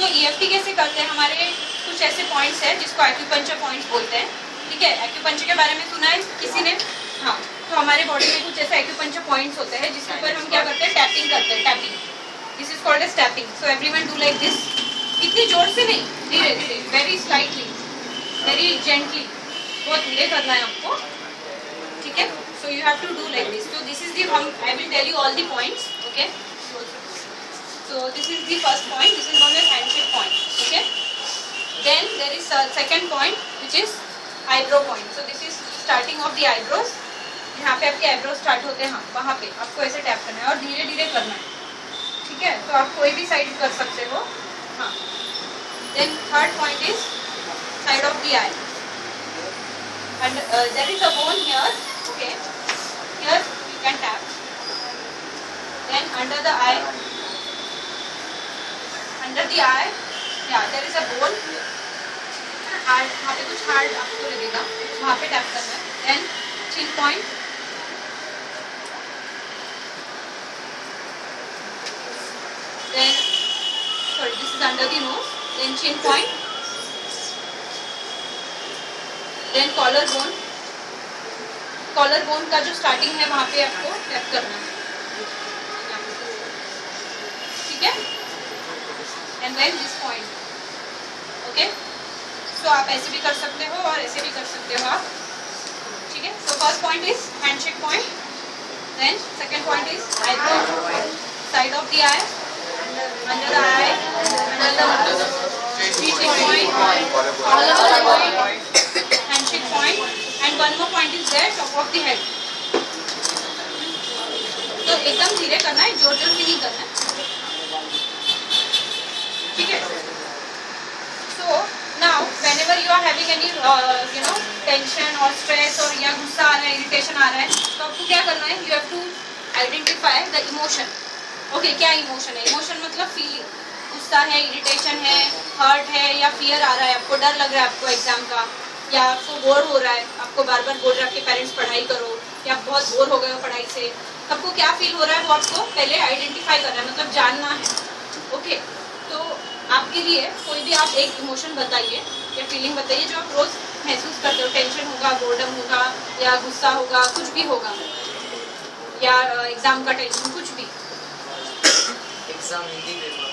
तो EFT कैसे करते हैं, हमारे कुछ ऐसे पॉइंट्स हैं जिसको एक्यूपंक्चर पॉइंट्स बोलते हैं, ठीक है। एक्यूपंक्चर के बारे में सुना है किसी ने? हाँ, तो हमारे बॉडी में कुछ ऐसे एक्यूपंक्चर पॉइंट्स होते हैं जिसके ऊपर हम क्या करते हैं, टैपिंग करते हैं, tapping. This is called as tapping. So everyone do like this, इतनी जोर से नहीं, धीरे धीरे, वेरी स्लाइटली, वेरी जेंटली, बहुत धीरे करना है आपको, ठीक है। So you have to do like this. तो this is the, I will tell you all the points, okay. So this is the first point. This is known as handshake point. Okay. Then there is a second point which is eyebrow point. So this is starting of the eyebrows. यहाँ पे आपके eyebrows start होते हैं, हाँ, वहाँ पे आपको ऐसे टैप करना है और धीरे धीरे करना है, ठीक है। तो आप कोई भी साइड कर सकते हो, हाँ। Then third point is side of the eye. And there is a bone here. Okay. Here you can tap. Then under the eye. Under the eye, yeah, there is a bone. Hard, वहाँ पे कुछ hard आपको लगेगा, वहाँ पे tap करना है. Then chin point. Then, sorry, this is under the nose. Then chin point. Then collar bone. Collar bone का जो starting है वहाँ पे आपको टैप करना है, ठीक है. And then this point, okay. So आप ऐसे भी कर सकते हो और ऐसे भी कर सकते हो आप, ठीक है. So first point is handshake point. Then second point is eyebrow, side of the eye, under the eye, under the nose, reaching point, collar point, handshake point, and one more point is there, top of the head. तो एकदम धीरे करना है, जोर जोर से नहीं करना है, ठीक है. So now whenever you are having any tension or stress और या गुस्सा आ रहा है, इरिटेशन आ रहा है, तो आपको क्या करना है, you have to identify the emotion. Okay, क्या इमोशन है? इमोशन मतलब फीलिंग, गुस्सा है, इरिटेशन है, हर्ट है या फियर आ रहा है, आपको डर लग रहा है आपको एग्जाम का, या आपको बोर हो रहा है, आपको बार बार बोल रहे हैं आपके पेरेंट्स पढ़ाई करो, या आप बहुत बोर हो गए हो पढ़ाई से, आपको क्या फील हो रहा है वो आपको पहले आइडेंटिफाई करना है, मतलब जानना है, ओके. तो आपके लिए कोई भी आप एक इमोशन बताइए या फीलिंग बताइए जो आप रोज महसूस करते हो. टेंशन होगा, बोर्डम होगा, या गुस्सा होगा, कुछ भी होगा, या एग्जाम का टेंशन, कुछ भी. एग्जाम हिंदी पेपर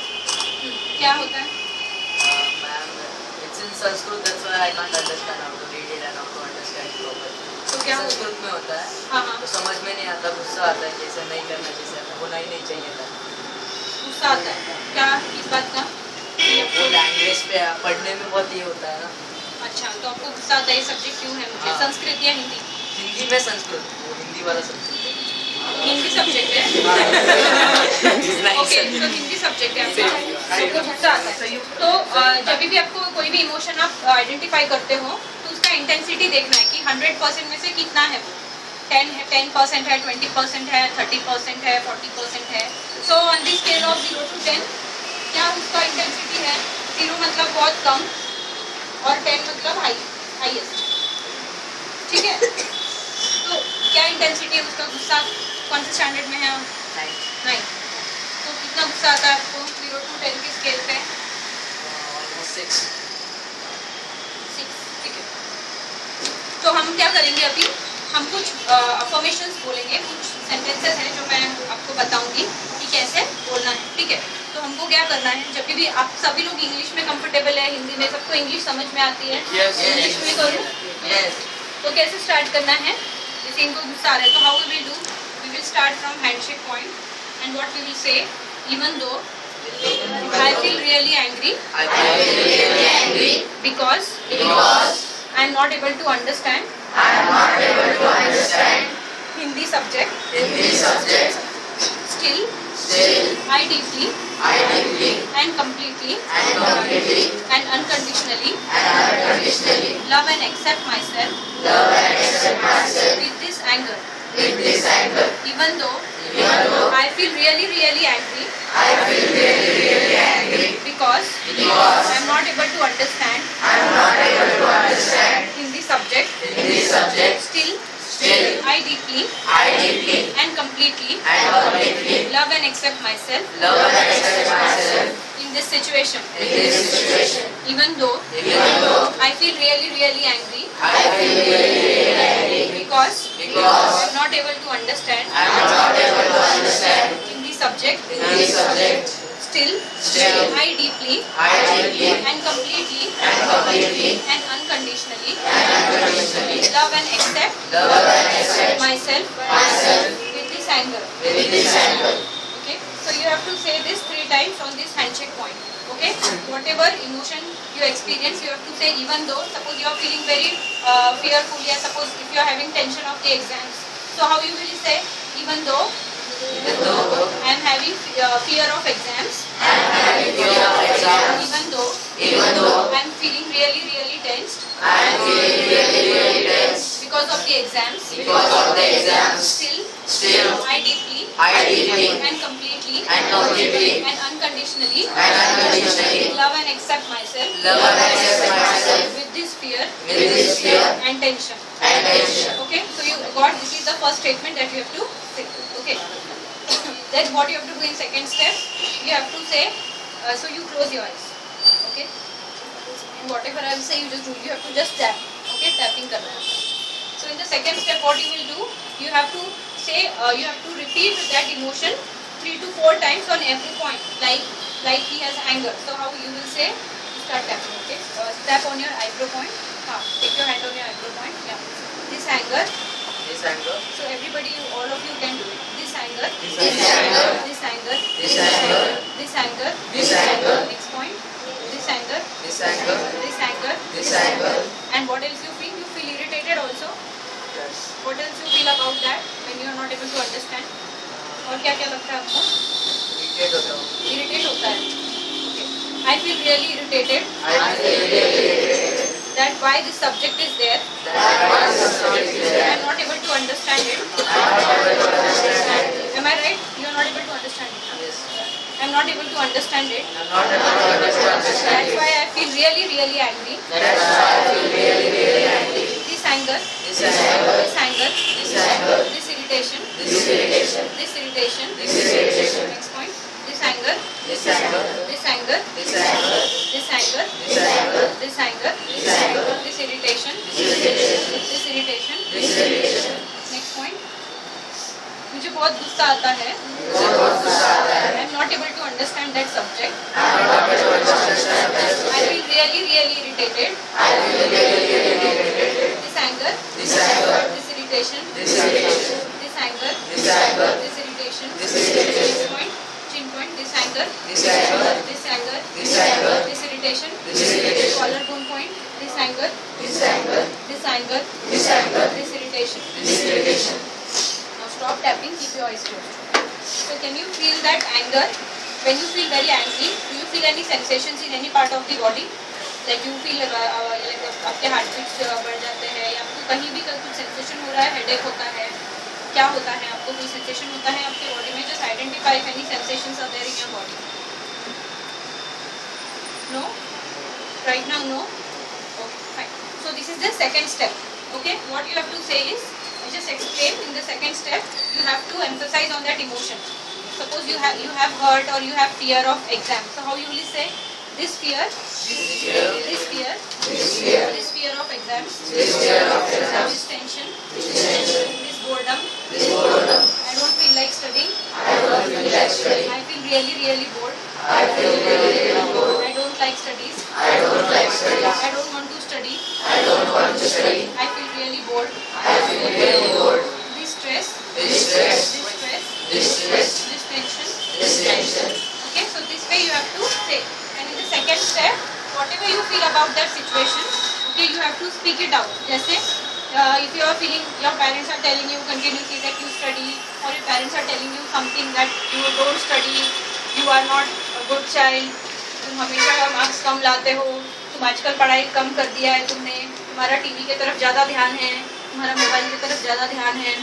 क्या होता है? Ma'am, it's in Sanskrit, that's why I can't understand how to read it and how to understand properly. तो क्या संस्कृत में होता है, हाँ, तो समझ में नहीं आता, गुस्सा आता है, जैसे नहीं करना, जैसे होना ही नहीं चाहिए था. गुस्सा आता है क्या, किस बात का? वो लैंग्वेज पे पढ़ने में बहुत ये होता है ना. अच्छा, तो आपको गुस्सा आता है, ये सब्जेक्ट क्यों है मुझे? संस्कृत या हिंदी? हिंदी में संस्कृत, वो हिंदी वाला सब्जेक्ट हिंदी सब्जेक्ट है. ओके, तो हिंदी सब्जेक्ट है आपको गुस्सा आता है. तो जब भी आपको कोई भी इमोशन आप आइडेंटिफाई करते हो तो उसका इंटेंसिटी देखना है कि 100% में से कितना है वो. 10% है, 20% है, 30% है, 40% है. So on the scale of 0 to 10 क्या उसका इंटेंसिटी है? 0 मतलब बहुत कम और 10 मतलब हाईएस्ट, ठीक है. तो क्या इंटेंसिटी है उसका? गुस्सा कौन से स्टैंडर्ड में है? 9. तो कितना गुस्सा आता है आपको 0 to 10 की स्केल पे? 6. ठीक है. तो हम क्या करेंगे अभी, हम कुछ अफर्मेशंस बोलेंगे, कुछ सेंटेंसेस हैं जो मैं आपको बताऊंगी कि कैसे बोलना है, ठीक है. तो हमको क्या करना है, जब भी आप सभी लोग इंग्लिश में कंफर्टेबल है, हिंदी में सबको इंग्लिश समझ में आती है, इंग्लिश में करूँ? तो कैसे स्टार्ट करना है? जैसे इनको गुस्सा आ रहा है, तो how we will do, we will start from handshake point and what we will say, even though I feel really angry because I am not able to understand Hindi subject. Still I deeply and completely and unconditionally love and accept myself with this anger. Even though I feel really angry because I am not able to understand Hindi subject. Still I deeply and completely love and accept myself in this situation, even though I feel really angry, because I'm not able to understand in the subject, still I deeply and completely and unconditionally love and accept myself with this anger. Okay, so you have to say this 3 times on this handshake point. Okay, whatever emotion you experience, you have to say, even though, suppose you are feeling very fearful, yeah, suppose if you are having tension of the exams, so how you will say, even though I am having fear of exams, even though I am feeling really tensed because of the exams, still I deeply and completely and unconditionally love and accept myself with this fear and tension. Okay, so you got, this is the first statement that you have to say. Okay. Then what you have to do in second step, you have to say, so you close your eyes. Okay, and whatever I will say, you just do, you have to just tap. Okay, tapping karna hai. So in the second step, what you will do, you have to say, you have to repeat that emotion 3 to 4 times on every point, like he has anger. So how you will say, start tapping. Okay, tap on your eyebrow point. Take your hand on your eyebrow point. Yeah, this anger. So everybody, all of you can do it. This anger. Next point. This anger. And what else you feel? You feel irritated also. What else you feel about that when you are not able to understand? और क्या क्या लगता है आपको? Irritate होता है. Okay. I feel really irritated. That why this subject is there. I am not able to understand it. Am I right? You are not able to understand it. Yes. I am not able to understand it. That's why I feel really angry. This anger. This irritation. Next point. This anger. This irritation. Next point. मुझे बहुत गुस्सा आता है. I am not able to understand that subject. I feel really irritated. This anger. This irritation. This anger. This irritation. Next point. Chin point. This anger. This irritation. Collarbone point. This anger. This irritation. Now stop tapping. Keep your eyes closed. So can you feel that anger? When you feel very angry, do you feel any sensations in any part of the body? Like you feel like आपके heart beats बढ़ जाते हैं, या आपको कहीं भी कुछ sensation हो रहा है, हेडेक होता है, क्या होता है, आपको कोई सेंसेशन होता है आपके बॉडी में? Just identify if any sensations are there in your body. No? Right now, no? Okay, fine. So this is the second step. Okay, what you have to say is, I just explained in the second step, you have to emphasize on that emotion. Suppose you have hurt or you have fear of exam. So how you will say? This fear of exams, this tension, this boredom, I don't feel like studying, I feel really bored, I don't like studies, I don't want to study, I feel really bored, this stress, this tension. Okay, so this way you have to say. And in the second step, whatever you feel about that situation, okay, you have to speak it out. जैसे if you are feeling, your parents are telling you continuously that you study, or your parents are telling you something that you don't study, you are not a good child, तुम हमेशा marks कम लाते हो, तुम आजकल पढ़ाई कम कर दिया है तुमने, तुम्हारा टीवी की तरफ ज़्यादा ध्यान है, तुम्हारा मोबाइल की तरफ ज़्यादा ध्यान है.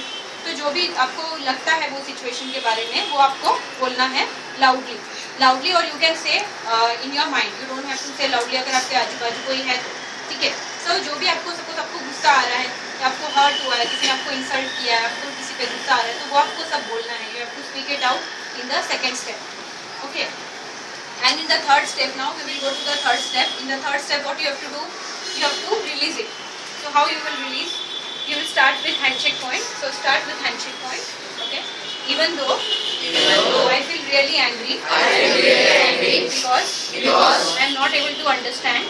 तो जो भी आपको लगता है वो सिचुएशन के बारे में, वो आपको बोलना है लाउडली, और you can say in your mind. You don't have to say loudly अगर आपके आजू बाजू कोई है. ठीक है, सो जो भी आपको, सपोज आपको गुस्सा आ रहा है, आपको हर्ट हुआ है, किसी ने आपको इंसल्ट किया है, आपको किसी पे गुस्सा आ रहा है, तो वो आपको सब बोलना है. You have to speak it out in the second step. Okay, And in the third step, now we will go to the third step. In the third step, what you have to do? You have to release it. So how you will release? You will start with handshake point. So start with handshake point. Okay. Even though I feel really angry, because I am not able to understand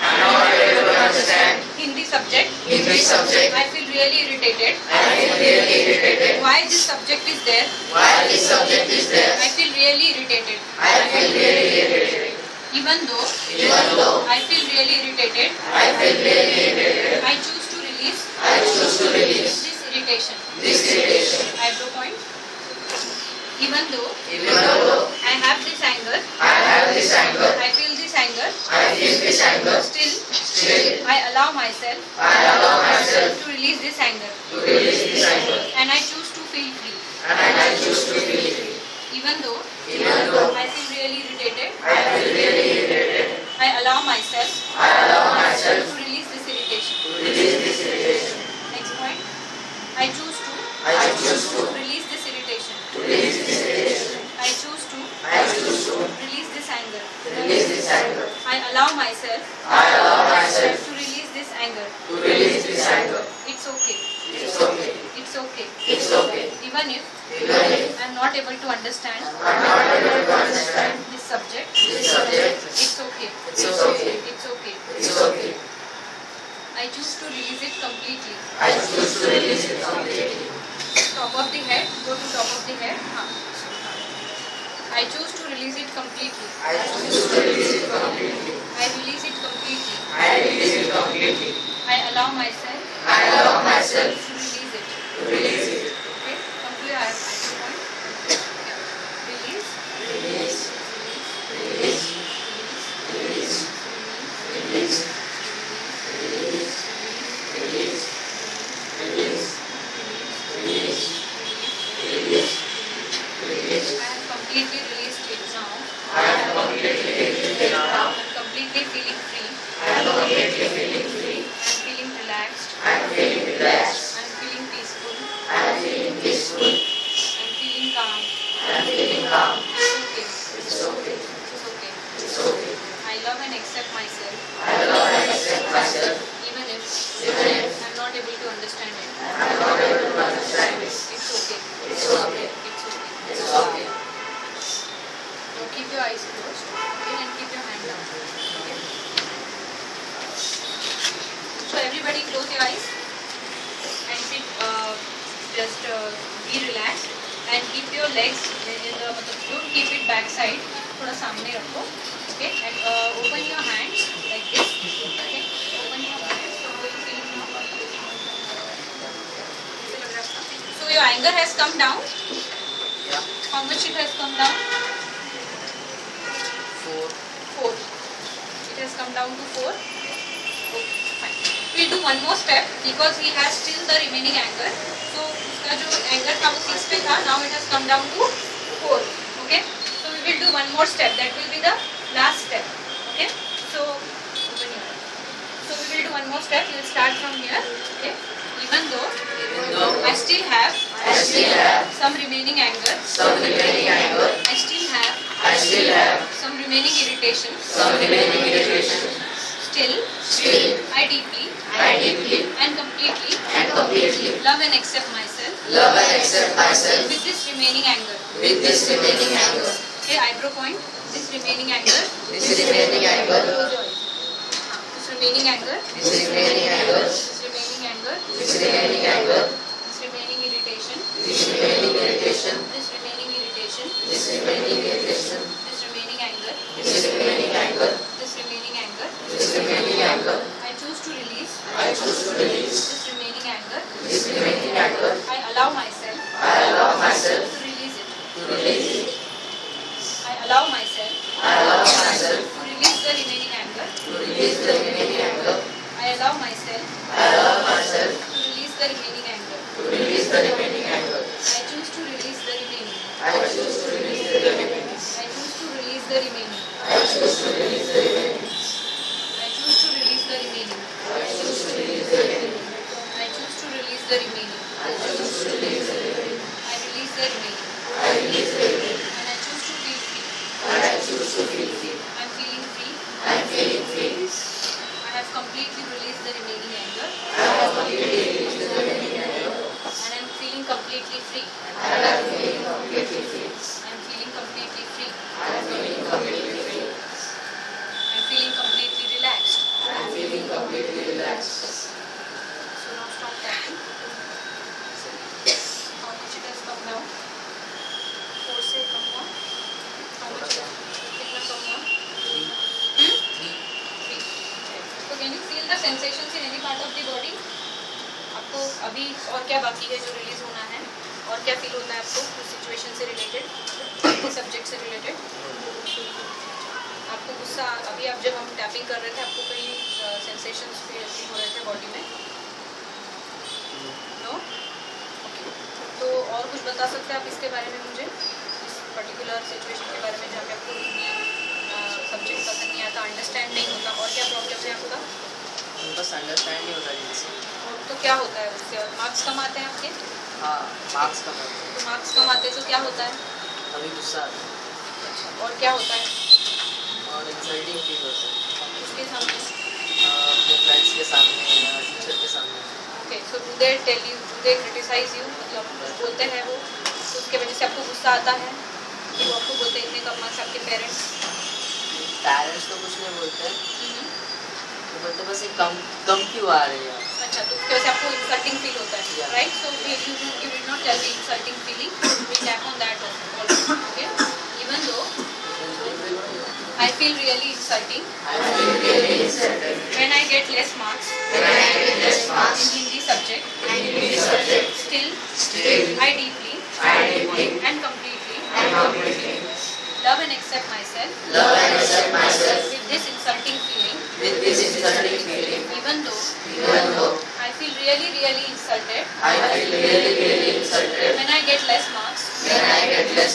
Hindi subject. I feel really irritated. Why this subject is there? I feel really irritated. Even though I feel really irritated, I choose to release this irritation. Eyebrow point. Even though I have this anger, I feel this anger, still I allow myself to release this anger. And I choose to feel free. Even though I feel really irritated, I allow myself to release this irritation. Next point. I choose to release this irritation. I choose to release this anger. I allow myself to release this anger. It's okay. Even if I am not able to understand this subject, it's okay. I choose to release it completely. Top of the head, go to top of the head. I choose to release it completely. I release it completely. I allow myself to release it. Okay, come to your eyebrow point. Completely released it now. I am completely feeling free. I am feeling relaxed. I am feeling peaceful. I am feeling calm. It's okay. I love and accept myself. Even if I am not able to understand it. It's okay. Now keep your eyes closed, okay, and keep your hand down. Okay. So everybody close your eyes and sit. Just be relaxed and keep your legs in the. Don't keep it back side. थोड़ा सामने रखो. Okay, and open your hands like this. Okay, open your hands. So your anger has come down. How much it has come down? 4. It has come down to 4. Okay, fine. We'll do one more step because he has still the remaining anger. So उसका जो anger था वो 6 पे था. Now it has come down to 4. Okay. So we will do one more step. That will be the last step. Okay. So open your eyes. So we will do one more step. We will start from here. Okay. Even though I still have some remaining anger. I still have some remaining irritation. Still, I deeply and completely love and accept myself. With this remaining anger. Okay, eyebrow point. This remaining anger. Close your eyes. This remaining anger. This remaining irritation. This remaining anger. I choose to release this remaining anger. I allow myself to release it. I allow myself to release the remaining anger. I allow myself to release the remaining anger. I choose to release the remaining. I choose to release the remaining. peace. I have completely released the remaining anger. I have completely released the remaining anger. And I am feeling completely free. And I am feeling completely free. I am feeling completely free. I am feeling completely free. I am feeling completely relaxed. I am feeling completely relaxed. So now stop tapping. How much it has come down? 4 से कम हुआ? How much? कितना कम हुआ? 3. So can you feel the sensations in any part of the body? आपको अभी और क्या बाकी है जो रिलीज होना है? और क्या फील होता है आपको उस सिचुएशन से रिलेटेड, इस सब्जेक्ट से रिलेटेड? आपको गुस्सा अभी आप जब हम टैपिंग कर रहे थे आपको कहीं सेंसेशंस फील हो रहे थे बॉडी में? नो? ओके. तो और कुछ बता सकते हैं आप इसके बारे में मुझे, इस पर्टिकुलर सिचुएशन के बारे में जहाँ पे आपको सब्जेक्ट पसंद नहीं आता, अंडरस्टैंड नहीं होता, और क्या प्रॉब्लम है आपका? बस अंडरस्टैंड नहीं होता जिससे. तो क्या होता है उससे? और मार्क्स कम आते हैं आपके? हाँ, मार्क्स कम आते हैं. तो मार्क्स कम आते हैं तो क्या होता है? अभी गुस्सा आता है. अच्छा, और क्या होता है? और इंसल्टिंग फील होता है. उसके सामने? अपने फ्रेंड्स के सामने या टीचर के सामने. Okay. So do they tell you, do they criticise you, मतलब बोलते हैं वो, तो उसके वजह से आपको गुस्सा आता है कि वो आपको बोलते हैं इतने कम मार्क्स? आपके पेरेंट्स तो कुछ नहीं बोलते, तो बोलते बस एक कम क्यों आ रही है. अच्छा, तो उसकी वजह से आपको इंसल्टिंग फील होता है, Yeah. Right? So you will not tell me insulting feeling, we tap on that also. Okay. Even though I feel really insulting when I get less marks in Hindi subject. Still, I deeply and completely love and accept myself with this insulting feeling. Even though I feel really insulted when I get less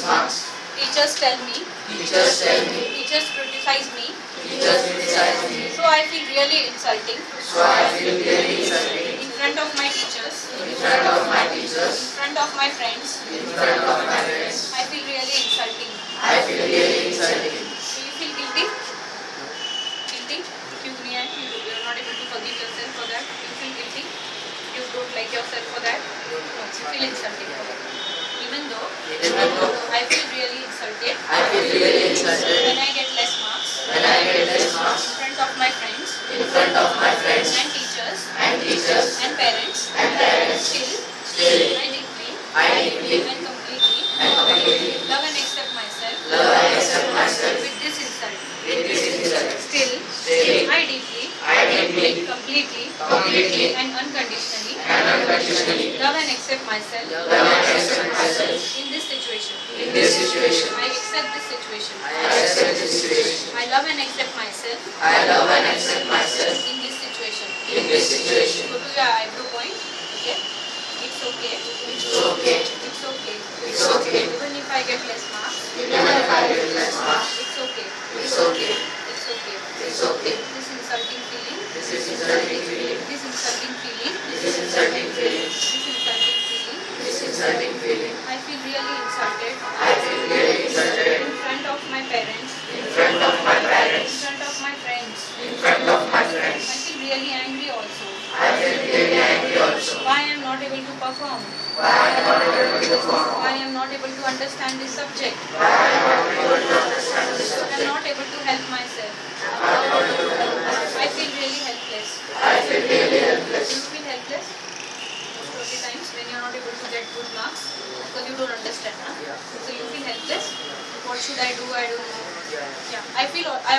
marks. Teachers tell me. Teachers criticize me. So I feel really insulting. In front of my teachers. In front of my friends. I feel really insulting. Do you feel guilty? क्यों नहीं है? You are not able to forgive yourself for that. You feel guilty. You don't like yourself for that. You feel insulting. Even though I feel really insulted when I get less marks in front of my friends and teachers and parents. Still, I deeply and completely love and accept myself with this insult. Still, I deeply, completely and unconditionally love and accept myself in this situation. I accept this situation. I love and accept myself in this situation. Go to your eyebrow point. Okay. It's okay. Even if I get less marks. It's okay. This insulting feeling. I feel really insulted. In front of my parents. In front of my friends. I feel really angry also. Why I am not able to perform? Why I am not able to understand this subject? I am not able to help myself. I feel really helpless. Do you feel helpless? Most of the times when you are not able to get good marks because you don't understand, huh? So you feel helpless. What should I do? I don't know. Yeah, I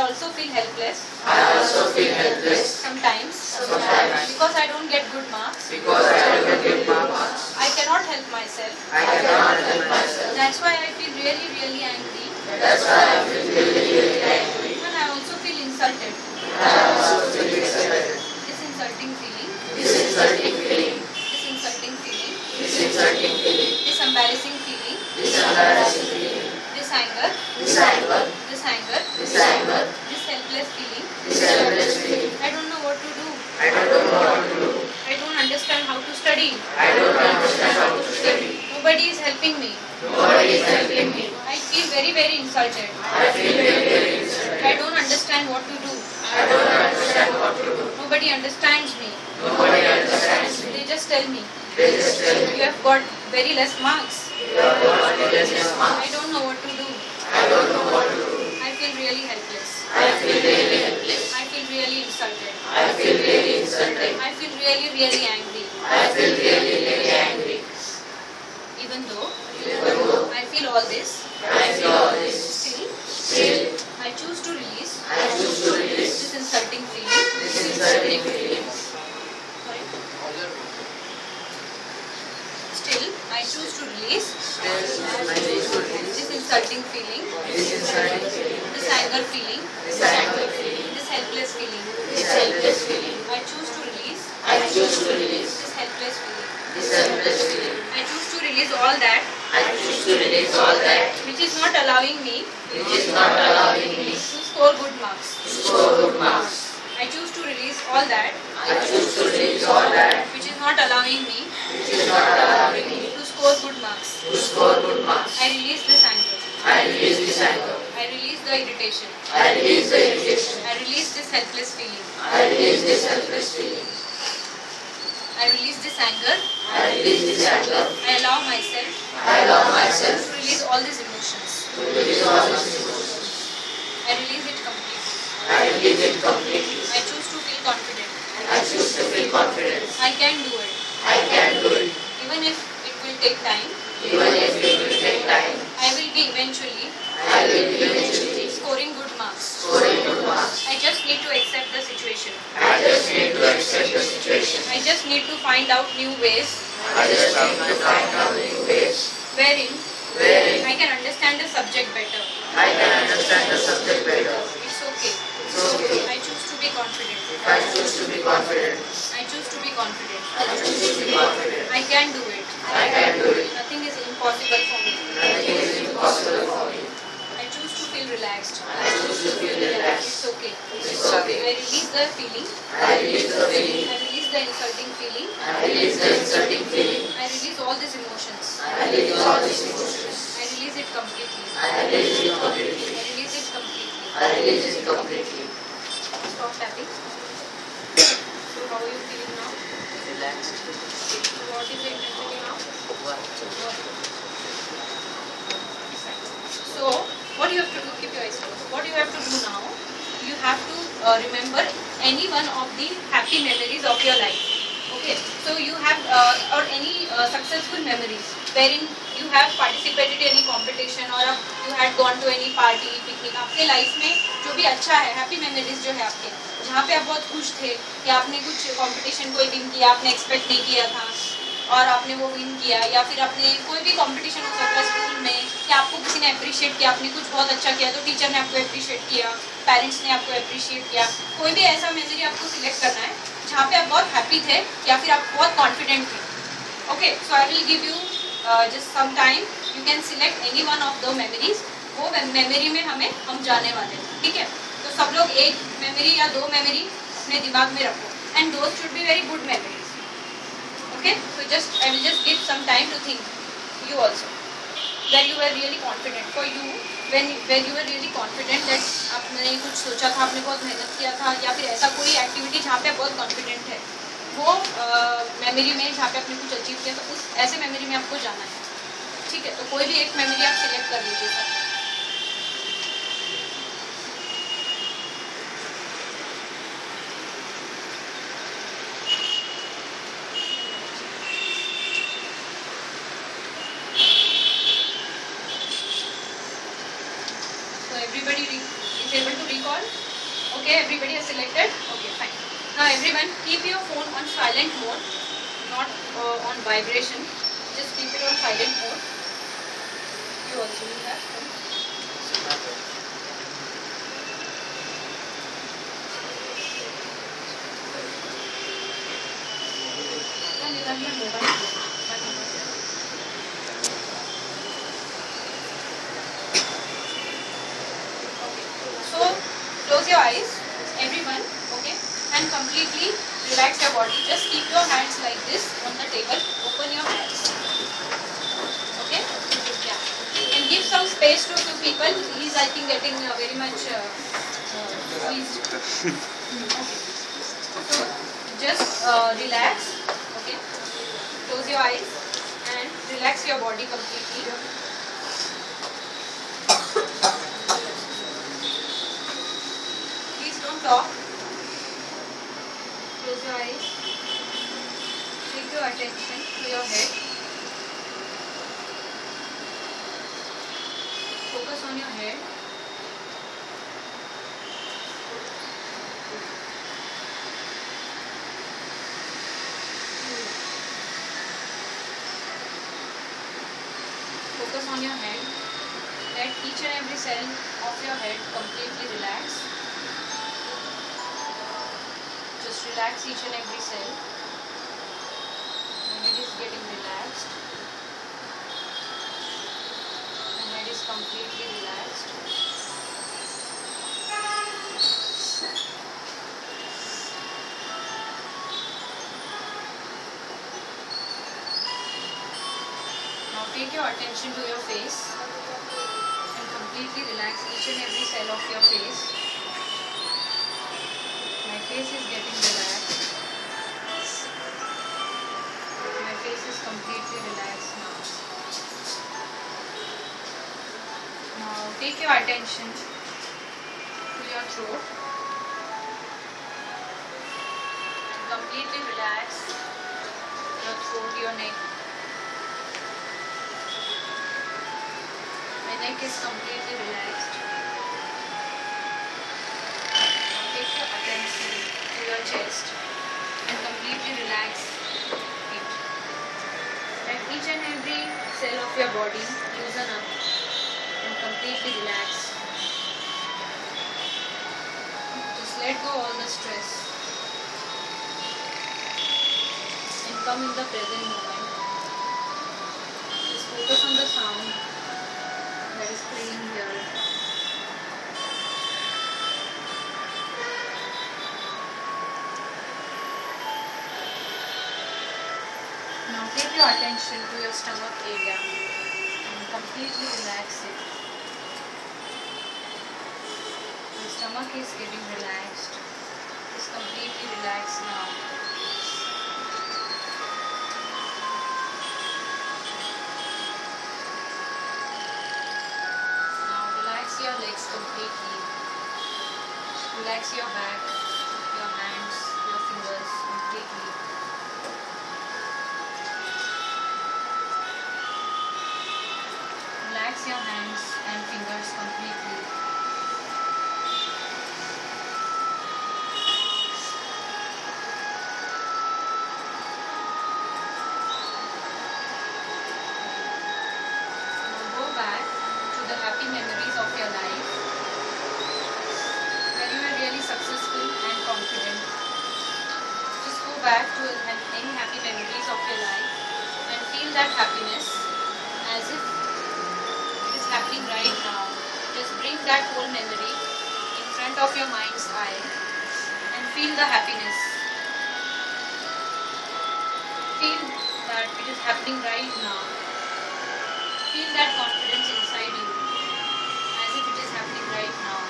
also feel helpless. Sometimes because I don't get good marks. I cannot help myself. That's why I feel really angry. And I also feel insulted. This insulting feeling. This embarrassing feeling. This anger. This helpless feeling. I don't know what to do. I don't understand how to study. Nobody is helping me. I feel very insulted. I don't understand what to do. Nobody understands me. They just tell me. You have got very less marks. I don't know what to do. I feel really helpless. I feel really insulted. I feel really angry. Even though I feel all this, still I choose to release this insulting feeling. Sorry. Still I choose to release this insulting feeling, this anger feeling, this helpless feeling. I choose to release this helpless feeling. I choose to release all that which is not allowing me to score good marks. I choose to release all that which is not allowing me to score good marks. I release this anger. I release the irritation. I release this helpless feeling. I release this anger. I allow myself to release all these emotions. I release it completely. I choose to feel confident. I can do it. Even if it will take time, I will be eventually scoring good marks. I just need to accept the situation. I just need to find out new ways wherein I can understand the subject better. It's okay. I choose to be confident. I can do it. Nothing is impossible for me. I choose to feel relaxed. It's okay. I release the feeling. I release the insulting feeling. I release all these emotions. I release it completely. Stop tapping. So how are you feeling now? Relaxed. So what is the intensity now? So what you have to do, keep your eyes closed. What you have to do now, you have to remember any one of the happy memories of your life. Okay, so you have or any successful memories wherein you have participated in any competition or you had gone to any party, picnic. आपके life में जो भी अच्छा है, happy memories जो है आपके, जहाँ पे आप बहुत खुश थे कि आपने कुछ कंपटीशन कोई विन किया, आपने एक्सपेक्ट नहीं किया था और आपने वो विन किया, या फिर आपने कोई भी कंपटीशन हो सकता है स्कूल में कि आपको किसी ने अप्रिशिएट किया, आपने कुछ बहुत अच्छा किया तो टीचर ने आपको अप्रिशिएट किया, पेरेंट्स ने आपको अप्रिशिएट किया. कोई भी ऐसा मेमोरी आपको सिलेक्ट करना है जहाँ पे आप बहुत हैप्पी थे या फिर आप बहुत कॉन्फिडेंट थे. Okay, so I will give you just some time, you can select any one of the memories. वो मेमोरी में हम जाने वाले हैं. ठीक है, तो सब लोग एक मेमोरी या दो मेमोरी अपने दिमाग में रखो and those should be very good memories. Okay, so I will just give some time to think. You also, that you were really confident. For you, when you were really confident that आपने कुछ सोचा था, आपने बहुत मेहनत किया था, या फिर ऐसा कोई एक्टिविटी जहाँ पे आप बहुत कॉन्फिडेंट है, वो मेमोरी में जहाँ पे आपने कुछ अचीव किया, तो उस ऐसे मेमोरी में आपको जाना है. ठीक है, तो कोई भी एक मेमोरी आप सिलेक्ट कर लीजिए sir. Everybody is able to recall? Okay, everybody has selected? Okay, fine. Now everyone, keep your phone on silent mode, not on vibration. Just keep it on silent mode. You also will have. Close your eyes, everyone, okay, and completely relax your body. Just keep your hands like this on the table. Open your hands, okay? Yeah, and give some space to a few people. He is, I think, getting very much squeezed. Okay. relax. Okay. Close your eyes and relax your body completely. Please don't talk. Close your eyes. Take your attention to your head. Focus on your head. Focus on your head. Let each and every cell of your head completely relax. Just relax each and every cell. When it is getting relaxed, when it is completely relaxed, now take your attention to your face and completely relax each and every cell of your face. My face is getting relaxed. My face is completely relaxed now. Now take your attention to your throat. Completely relax your throat, your neck. My neck is completely relaxed. Now take your attention to your chest and completely relax it. Let each and every cell of your body loosen up and completely relax. Just let go all the stress and come in the present moment. Just focus on the sound that is playing here. Now take your attention to your stomach area and completely relax it. The stomach is getting relaxed. It's completely relaxed now. Your legs completely. Relax your back, your hands, your fingers completely. Relax your hands and fingers completely. Now go back to the happy memories of your life where you were really successful and confident. Just go back to any happy memories of your life and feel that happiness as if it is happening right now. Just bring that whole memory in front of your mind's eye and feel the happiness. Feel that it is happening right now. Feel that confidence inside you as if it is happening right now.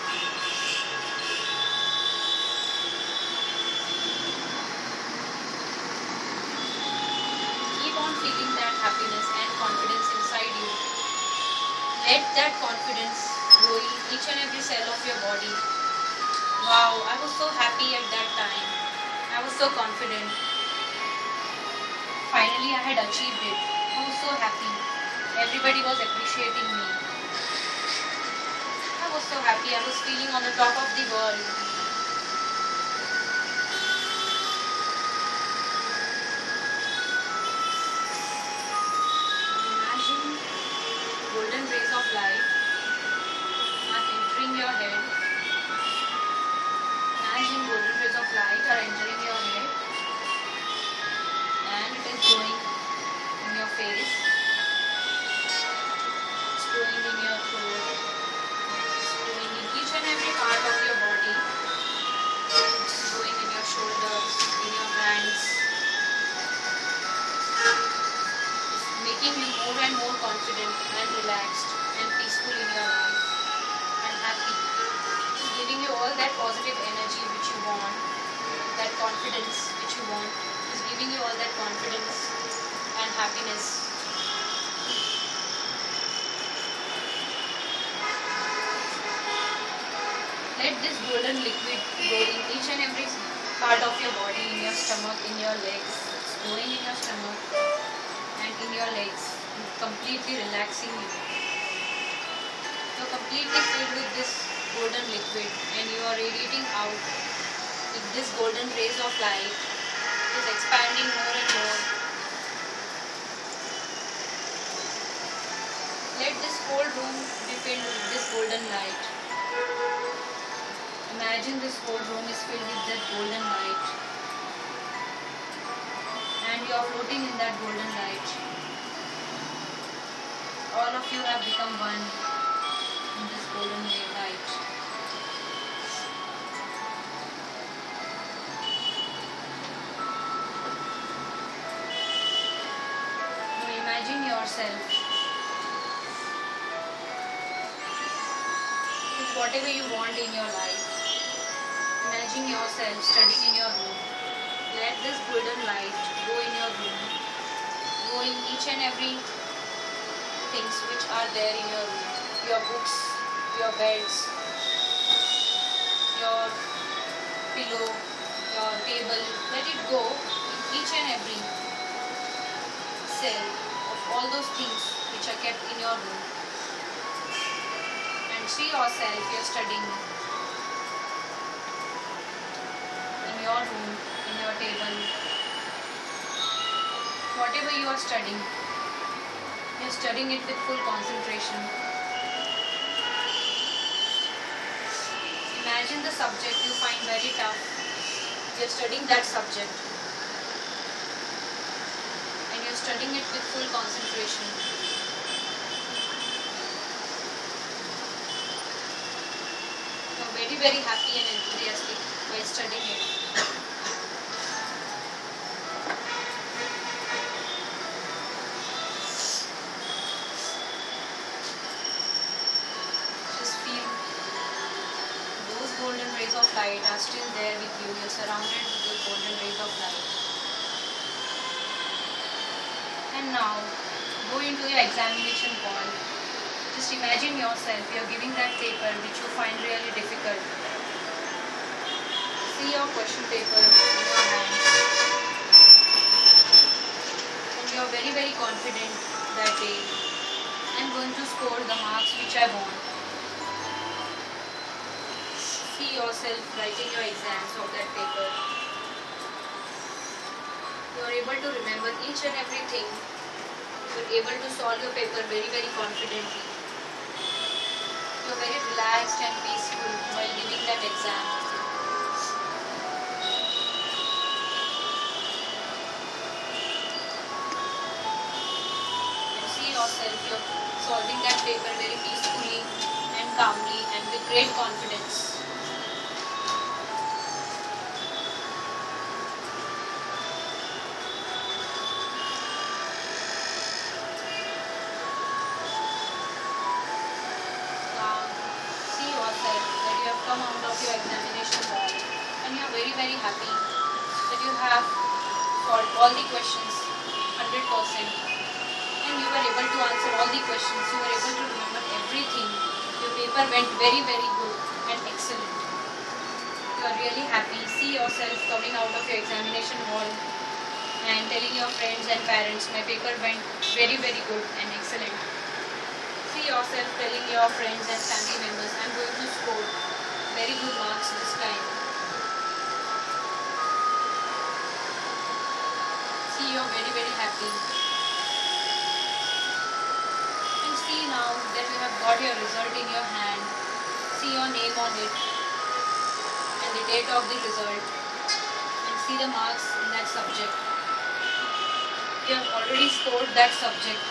Keep on feeling that happiness and confidence inside you. Let that confidence grow in each and every cell of your body. Wow, I was so happy at that time. I was so confident. Finally, I had achieved it. I was so happy. Everybody was appreciating me. I was so happy. I was feeling on the top of the world. Imagine golden rays of light are entering your head. Imagine golden rays of light are entering your head and it is going in your face. It's going in your throat. It's going in each and every part of your body. It's going in your shoulders, in your hands. It's making you more and more confident and relaxed and peaceful in your life and happy. It's giving you all that positive energy which you want, that confidence which you want, is giving you all that confidence and happiness. Let this golden liquid go in each and every part of your body, in your stomach, in your legs. It's going in your stomach and in your legs, completely relaxing you. You're completely filled with this golden liquid and you are radiating out with this golden rays of light. It is expanding more and more. Let this whole room be filled with this golden light. Imagine this whole room is filled with that golden light and you are floating in that golden light. All of you have become one in this golden light. Now imagine yourself with whatever you want in your life. Imagine yourself studying in your room. Let this golden light go in your room, go in each and every things which are there in your room. Your books, your beds, your pillow, your table. Let it go in each and every cell of all those things which are kept in your room. And see yourself, you're studying in your room, in your table, whatever you are studying, you're studying it with full concentration. Imagine the subject you find very tough, you're studying that subject and you're studying it with full concentration. You're very, very happy and enthusiastic while studying it. Just feel those golden rays of light are still there with you. You're surrounded with those golden rays of light. And now, go into your examination hall. Just imagine yourself, you're giving that paper which you find really difficult. See your question paper in your hands. And you're very, very confident that day. I'm going to score the marks which I want. See yourself writing your exams of that paper. You're able to remember each and everything. You're able to solve your paper very, very confidently. You're very relaxed and peaceful while giving that exam. You see yourself, you're solving that paper very peacefully and calmly and with great confidence. Come out of your examination hall and you are very, very happy that you have solved all the questions 100% and you were able to answer all the questions. You were able to remember everything. Your paper went very, very good and excellent. You are really happy. See yourself coming out of your examination hall and telling your friends and parents, my paper went very, very good and excellent. See yourself telling your friends and family members, I'm going to score very good marks this time. See, you're very, very happy. And see now that you have got your result in your hand. See your name on it and the date of the result. And see the marks in that subject. You have already scored that subject.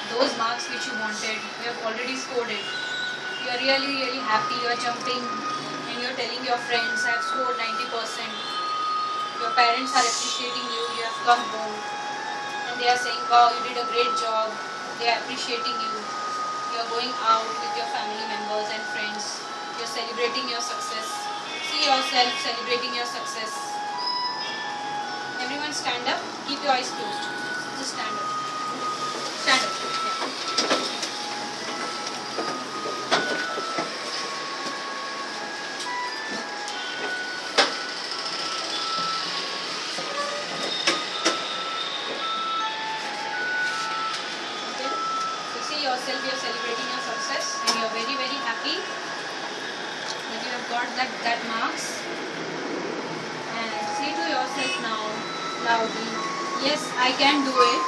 Those marks which you wanted, you have already scored it. You are really, really happy. You are jumping. You're telling your friends, I've scored 90%. Your parents are appreciating you. You have come home and they are saying, wow, you did a great job. They are appreciating you. You're going out with your family members and friends. You're celebrating your success. See yourself celebrating your success. Everyone stand up. Keep your eyes closed. Just stand up. Stand up. Yourself, you're celebrating your success and you're very, very happy that you have got that marks. And say to yourself now loudly, yes, I can do it.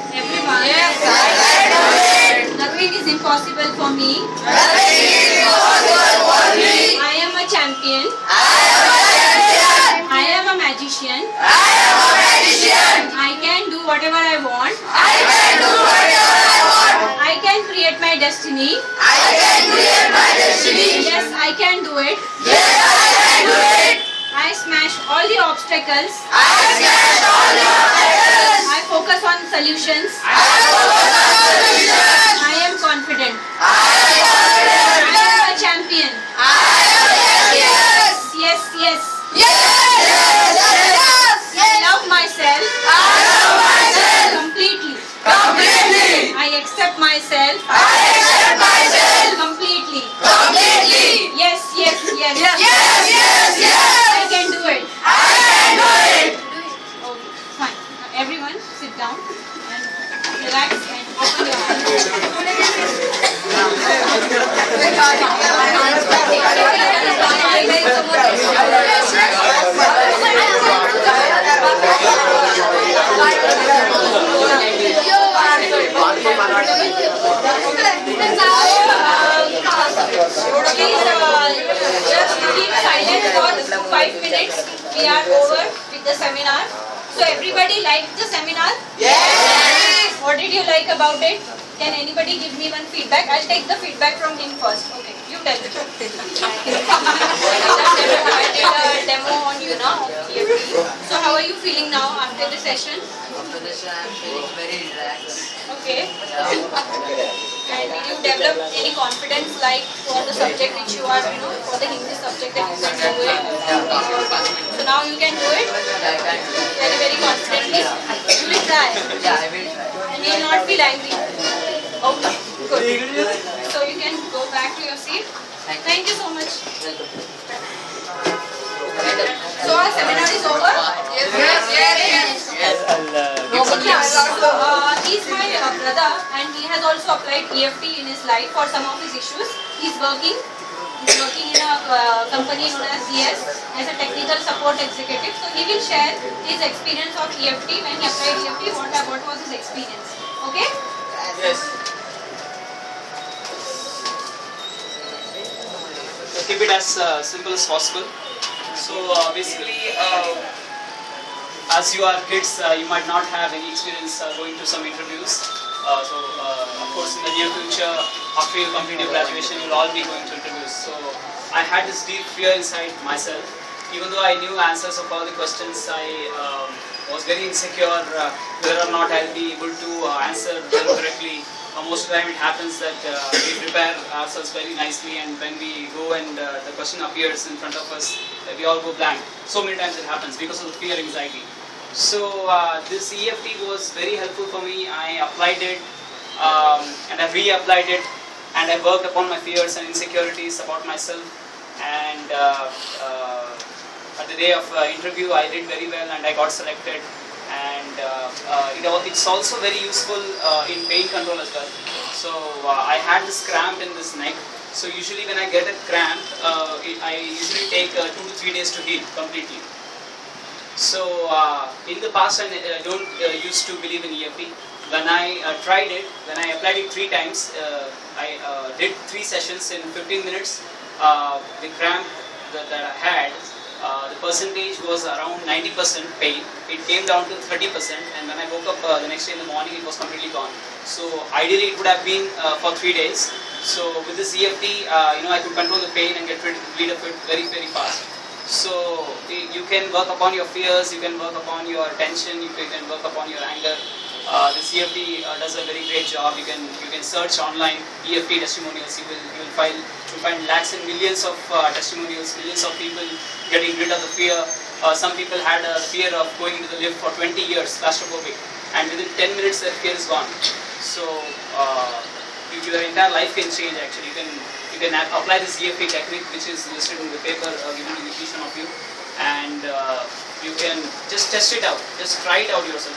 Everyone, yes, I can do it. Nothing is impossible for me. Nothing is impossible for me. I am a champion. I am a champion. I am a magician. I am a magician. I can do whatever I want. I can do whatever I want. I can create my destiny. I can create my destiny. Yes, I can do it. Yes, I can do it. I smash all the obstacles. I smash all the obstacles. I focus on solutions. I focus on solutions. I am confident. I am confident. I am a champion. I am a champion. Yes, yes. Yes, yes, yes. I love myself. I love myself. Completely. Completely. I accept myself. I accept myself. Completely. Completely. Yes, yes, yes. Yes, yes, yes, yes. I can do it. I can do it. Okay, fine. Now everyone sit down and relax and open your just keep silent for 5 minutes. We are over with the seminar. So everybody liked the seminar? Yes! What did you like about it? Can anybody give me one feedback? I'll take the feedback from him first. Okay, you tell it. I did a demo on you now. So how are you feeling now after the session? After the session, I'm feeling very relaxed. Okay. And did you develop any confidence like for the subject which you are, for the English subject that you can do it? So now you can do it? Yeah, I can do it. Very, very confidently. You will try. Yeah, I will try. And you will not feel angry. Okay, good. So you can go back to your seat. Thank you so much. So our seminar is over? Yes, yes, yes. He's my brother and he has also applied EFT in his life for some of his issues. He's working in a company known as ZS as a technical support executive. So he will share his experience of EFT when he applied EFT, what was his experience. Okay? Yes. Keep it as simple as possible. So basically, as you are kids, you might not have any experience going to some interviews. Of course, in the near future, after you complete your graduation, you'll all be going to interviews. So I had this deep fear inside myself. Even though I knew answers of all the questions, I was very insecure whether or not I'll be able to answer them correctly. Most of the time it happens that we prepare ourselves very nicely and when we go and the question appears in front of us, we all go blank. So many times it happens because of the fear anxiety. So this EFT was very helpful for me. I applied it and I reapplied it and I worked upon my fears and insecurities about myself, and at the day of interview I did very well and I got selected. And it's also very useful in pain control as well. So I had this cramp in this neck. So usually when I get a cramp, I usually take 2 to 3 days to heal completely. So in the past I don't used to believe in EFT. When I tried it, when I applied it 3 times, I did 3 sessions in 15 minutes. The cramp that I had, the percentage was around 90% pain. It came down to 30%, and when I woke up the next day in the morning, it was completely gone. So ideally, it would have been for 3 days. So with this EFT, I could control the pain and get rid of it very, very fast. So you can work upon your fears, you can work upon your tension, you can work upon your anger. This EFT does a very great job. You can search online EFT testimonials. You will find lakhs and millions of testimonials, millions of people getting rid of the fear, Some people had a fear of going into the lift for 20 years, claustrophobic, and within 10 minutes their fear is gone. So your entire life can change actually. You can apply this EFT technique which is listed in the paper given to each one of you, and you can just test it out, just try it out yourself.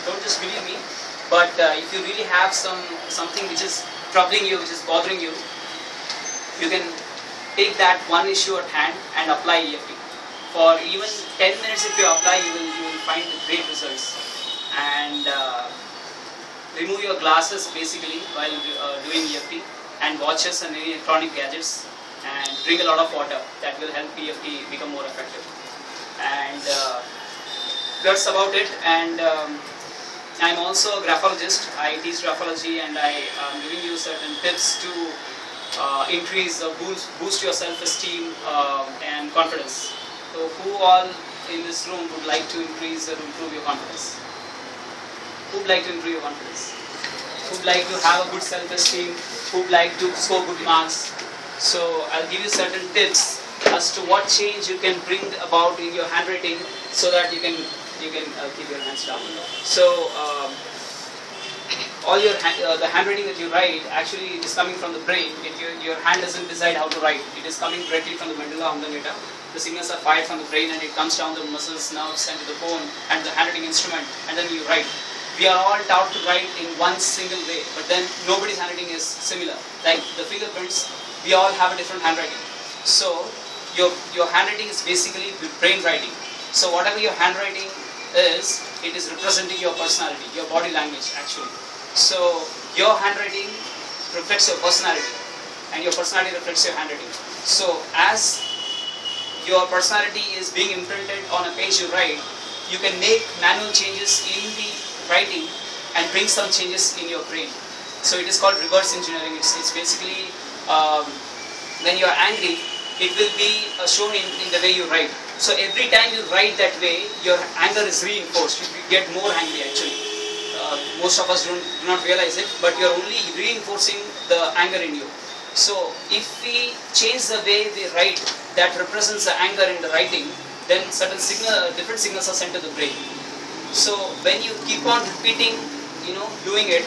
Don't just believe me, but if you really have something which is troubling you, which is bothering you, you can take that one issue at hand and apply EFT. For even 10 minutes if you apply, you will find great results. And remove your glasses basically while doing EFT, and watches and any electronic gadgets, and drink a lot of water. That will help EFT become more effective. And that's about it. And I'm also a graphologist. I teach graphology, and I am giving you certain tips to increase, boost your self-esteem and confidence. So who all in this room would like to increase or improve your confidence? Who would like to improve your confidence? Who would like to have a good self-esteem? Who would like to score good marks? So I'll give you certain tips as to what change you can bring about in your handwriting, so that you can keep your hands down. So all the handwriting that you write actually is coming from the brain. Your hand doesn't decide how to write. It is coming directly from the medulla oblongata. The signals are fired from the brain, and it comes down the muscles, nerves, and to the bone and the handwriting instrument, and then you write. We are all taught to write in one single way, but then nobody's handwriting is similar. Like the fingerprints, we all have a different handwriting. So your handwriting is basically brain writing. So whatever your handwriting is, it is representing your personality, your body language actually. So your handwriting reflects your personality, and your personality reflects your handwriting. So as your personality is being imprinted on a page you write, you can make manual changes in the writing and bring some changes in your brain. So it is called reverse engineering. It's basically when you are angry, it will be shown in the way you write. So every time you write that way, your anger is reinforced. You get more angry actually. Most of us do not realize it, but you are only reinforcing the anger in you. So if we change the way we write that represents the anger in the writing, then certain different signals are sent to the brain. So when you keep on repeating, doing it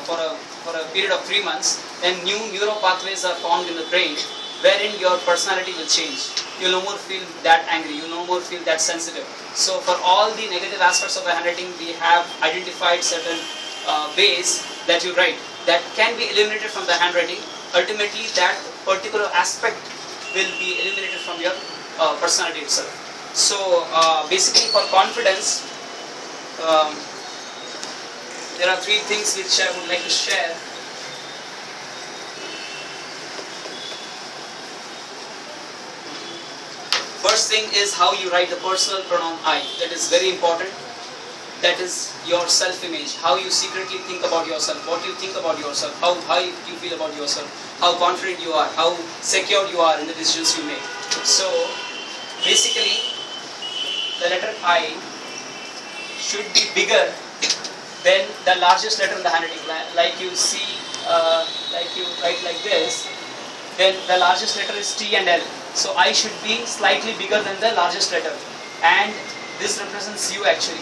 for a period of 3 months, then new neural pathways are formed in the brain, wherein your personality will change. You no more feel that angry, you no more feel that sensitive. So for all the negative aspects of the handwriting, we have identified certain ways that you write that can be eliminated from the handwriting. Ultimately, that particular aspect will be eliminated from your personality itself. So basically for confidence, there are 3 things which I would like to share. First thing is how you write the personal pronoun I. That is very important. That is your self-image. How you secretly think about yourself. What you think about yourself. How you feel about yourself. How confident you are. How secure you are in the decisions you make. So basically, the letter I should be bigger than the largest letter in the handwriting. Like you see, like you write like this, then the largest letter is T and L. So I should be slightly bigger than the largest letter. And this represents you actually.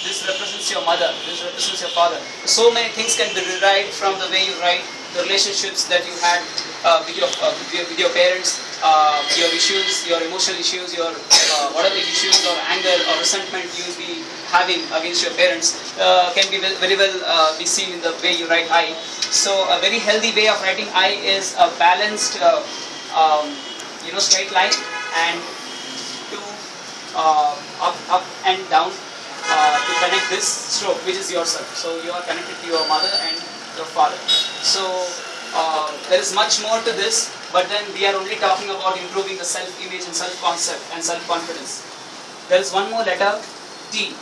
This represents your mother. This represents your father. So many things can be derived from the way you write, the relationships that you had with your parents, your issues, your emotional issues, your whatever issues or anger or resentment you will be having against your parents can be very well be seen in the way you write I. So a very healthy way of writing I is a balanced, straight line, and two up and down to connect this stroke, which is yourself. So you are connected to your mother and your father. So there is much more to this, but then we are only talking about improving the self-image and self-concept and self-confidence. There is one more letter, T.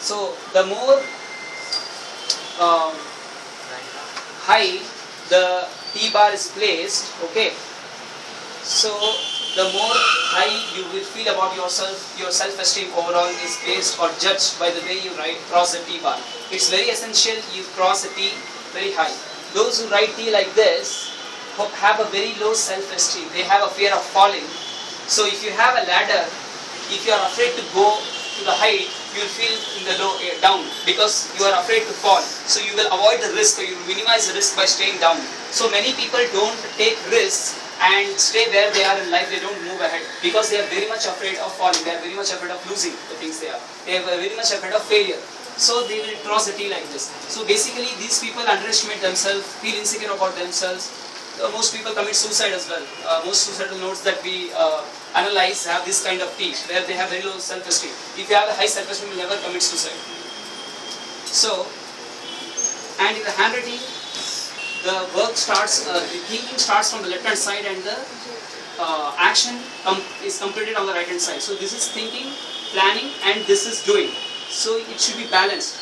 So the more high the T bar is placed, okay, so the more high you will feel about yourself, your self-esteem overall is based or judged by the way you cross the T bar. It's very essential you cross the T very high. Those who write T like this have a very low self-esteem. They have a fear of falling, So if you have a ladder, if you are afraid to go to the height, you will feel in the low, down because you are afraid to fall. So you will avoid the risk, or you will minimize the risk by staying down. So many people don't take risks and stay where they are in life. They don't move ahead because they are very much afraid of falling. They are very much afraid of losing the things they are. They are very much afraid of failure. So they will cross the T like this. So basically these people underestimate themselves, feel insecure about themselves. Most people commit suicide as well. Most suicidal notes that we analyze have this kind of T, where they have very low self-esteem. If you have a high self-esteem, you will never commit suicide. So, and in the handwriting, the work starts, the thinking starts from the left-hand side, and the action is completed on the right-hand side. So this is thinking, planning, and this is doing. So it should be balanced.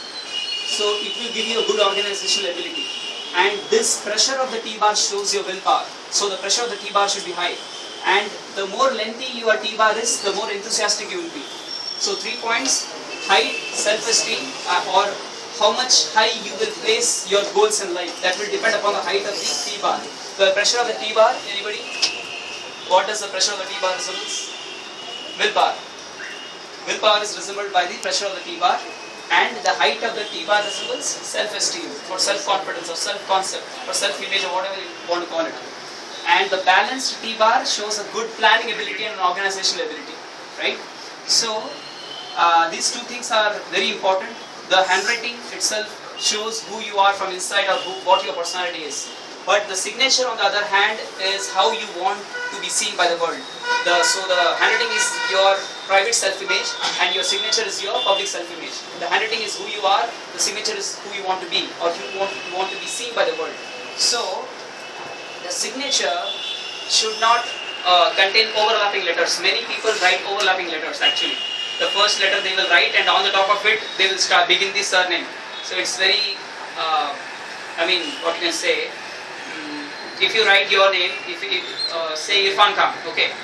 So it will give you a good organizational ability. And this pressure of the T-bar shows your willpower. So the pressure of the T-bar should be high. And the more lengthy your T-bar is, the more enthusiastic you will be. So 3 points: high self-esteem, or how much high you will place your goals in life. That will depend upon the height of the T-bar. The pressure of the T-bar, anybody? What does the pressure of the T-bar resembles? Willpower. Willpower is resembled by the pressure of the T-bar. And the height of the T-bar resembles self-esteem, or self-confidence, or self-concept, or self-image, or whatever you want to call it. And the balanced T-bar shows a good planning ability and an organizational ability, right? So, these two things are very important. The handwriting itself shows who you are from inside, or what your personality is. But the signature, on the other hand, is how you want to be seen by the world. So the handwriting is your private self-image, and your signature is your public self-image. The handwriting is who you are, the signature is who you want to be, or who you want to be seen by the world. So the signature should not contain overlapping letters. Many people write overlapping letters actually. The first letter they will write, and on the top of it they will begin the surname. So it's very, what you can say, if you write your name, say Irfan Khan, okay,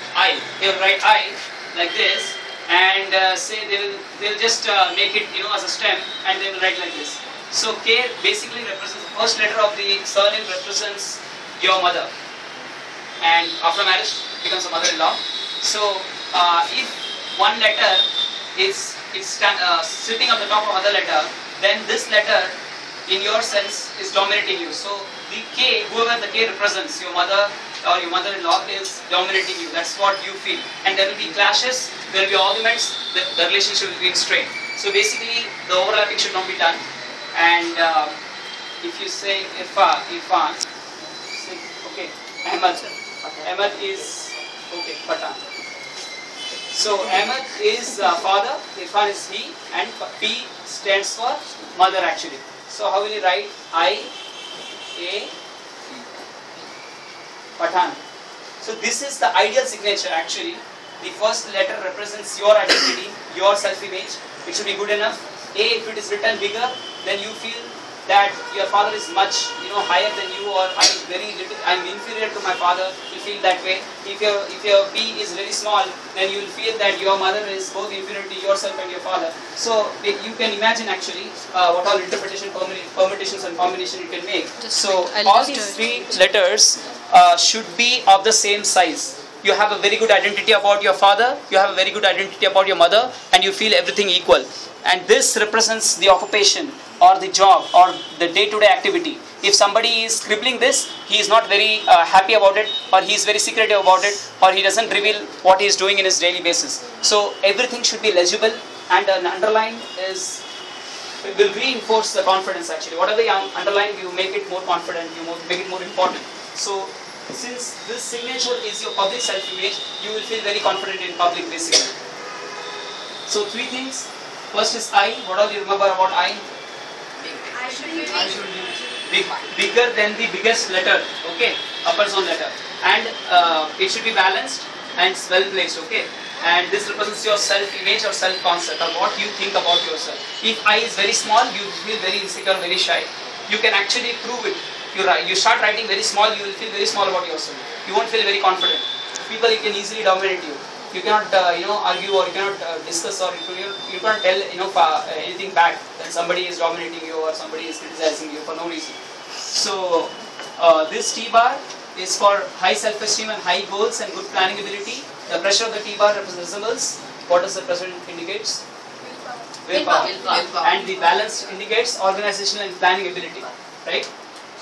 they will write I like this, and say they will just make it as a stem, and they will write like this. So K basically represents, the first letter of the surname represents your mother, and after marriage becomes a mother-in-law. So if one letter is sitting on the top of other letter, then this letter in your sense is dominating you. So the K, whoever the K represents, your mother or your mother-in-law, is dominating you. That's what you feel. And there will be clashes, there will be arguments, the relationship will be strained. So basically the overlapping should not be done. And if you say Irfan, say, okay, Ahmed is, okay, Pathan. So Ahmed is father, Irfan is he, and P stands for mother actually. So how will you write? Pathan. So this is the ideal signature actually. The first letter represents your identity, your self-image. It should be good enough. If it is written bigger, then you feel that your father is much higher than you, or I'm inferior to my father. You feel that way. If your B is very small, then you will feel that your mother is both inferior to yourself and your father. So you can imagine actually what all interpretation, permutations and combination you can make. So all these three letters should be of the same size. You have a very good identity about your father, you have a very good identity about your mother, and you feel everything equal. And this represents the occupation or the job or the day-to-day activity. If somebody is scribbling this, he is not very happy about it, or he is very secretive about it, or he doesn't reveal what he is doing in his daily basis. So everything should be legible, and an underline will reinforce the confidence actually. Whatever you underline, you make it more confident, you make it more important. So since this signature is your public self-image, you will feel very confident in public basically. So three things. First is I. What all you remember about I? I should be bigger than the biggest letter, okay, upper zone letter, and it should be balanced and well placed, okay. And this represents your self-image or self-concept, or what you think about yourself. If I is very small, you feel very insecure, very shy. You can actually prove it. You start writing very small, you will feel very small about yourself. You won't feel very confident. People can easily dominate you. You cannot argue, or you cannot discuss, or you can't tell anything back when somebody is dominating you or somebody is criticizing you for no reason. So this T-bar is for high self-esteem and high goals and good planning ability. The pressure of the T-bar resembles, what does the pressure indicates? Willpower. And the balance indicates organizational and planning ability, right?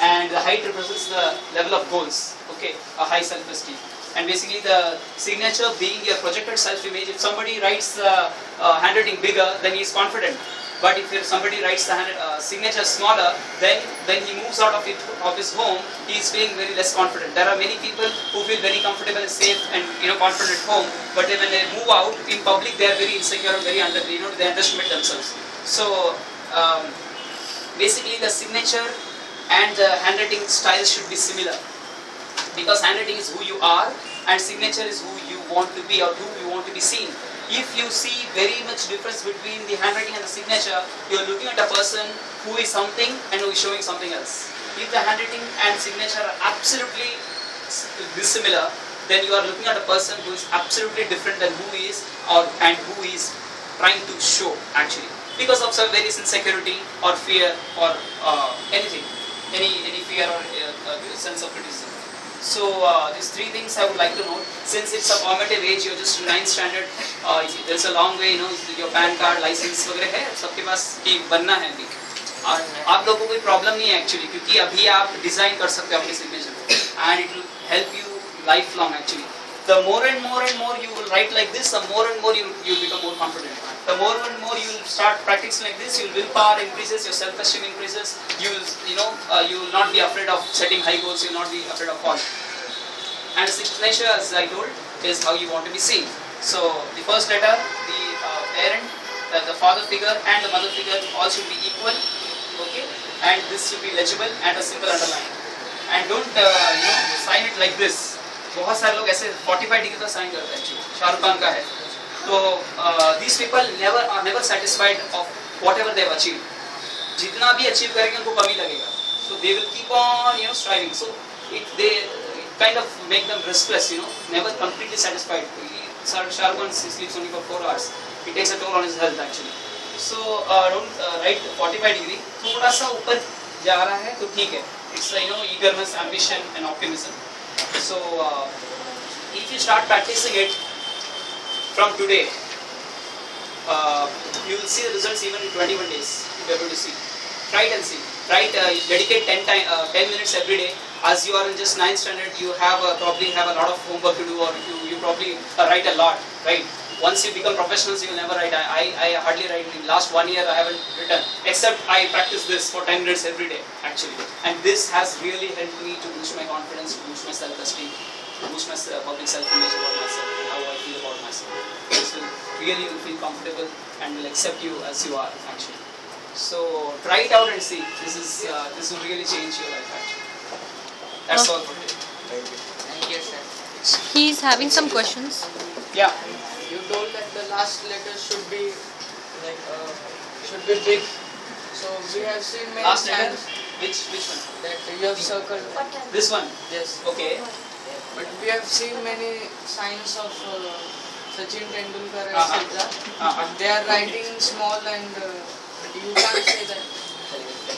And the height represents the level of goals, okay, a high self-esteem. And basically the signature being your projected self-image. If somebody writes handwriting bigger, then he is confident. But if somebody writes the signature smaller, then he moves out of his home, he is feeling very less confident. There are many people who feel very comfortable and safe and confident at home, but then when they move out in public, they are very insecure and very they underestimate themselves. So basically the signature and the handwriting style should be similar, because handwriting is who you are and signature is who you want to be or who you want to be seen. If you see very much difference between the handwriting and the signature, you are looking at a person who is something and who is showing something else. If the handwriting and signature are absolutely dissimilar, then you are looking at a person who is absolutely different than who he is and who he is trying to show actually, because of some various insecurity or fear or anything, any fear or sense of criticism. So these three things I would like to note. Since it's a formative age, you're just 9th standard, there's a long way, your PAN card, license वगैरह है, सबके पास कि बनना है अभी. और आप लोगों को कोई प्रॉब्लम नहीं है एक्चुअली, क्योंकि अभी आप डिजाइन कर सकते हो अपने सिग्नेचर को, and it will help you lifelong actually. The more and more you will write like this, the more and more you will become more confident. The more and more you will start practicing like this, your willpower increases, your self-esteem increases. You will, you will not be afraid of setting high goals. You will not be afraid of falling. And signature, as I told, is how you want to be seen. So the first letter, the parent, the father figure, and the mother figure all should be equal. Okay, and this should be legible and a simple underline. And don't sign it like this. बहुत सारे लोग ऐसे 45 degree का sign करते हैं actually. Shahrukh Khan का है. तो these people are never satisfied of whatever they have achieved. जितना भी achieve करेंगे उनको कमी लगेगा. So they will keep on striving. So they kind of make them restless, never completely satisfied. Shahrukh Khan sleeps only for 4 hours. It takes a toll on his health actually. So don't write 45 degree. थोड़ा सा ऊपर जा रहा है तो ठीक है. It's eagerness, ambition, and optimism. So if you start practicing it from today, you will see the results even in 21 days. You are going to see. Try it and see. Dedicate 10 minutes every day. As you are in just 9th standard, you probably have a lot of homework to do, or you probably write a lot, right? Once you become professionals, you will never write. I hardly write. In the last 1 year, I haven't written, except I practice this for 10 minutes every day, actually. And this has really helped me to boost my confidence, to boost my self-esteem, to boost my public self-image about myself, and how I feel about myself. This will really feel comfortable and will accept you as you are, actually. So try it out and see. This will really change your life, actually. That's all for today. Thank you. Thank you, sir. He's having some questions. Yeah. You told that the last letter should be big. So we have seen many Last letter? signs Which one? that you have circled. This one? Yes. Okay. But we have seen many signs of Sachin Tendulkar, Uh-huh. etc. They are writing small and you can't say that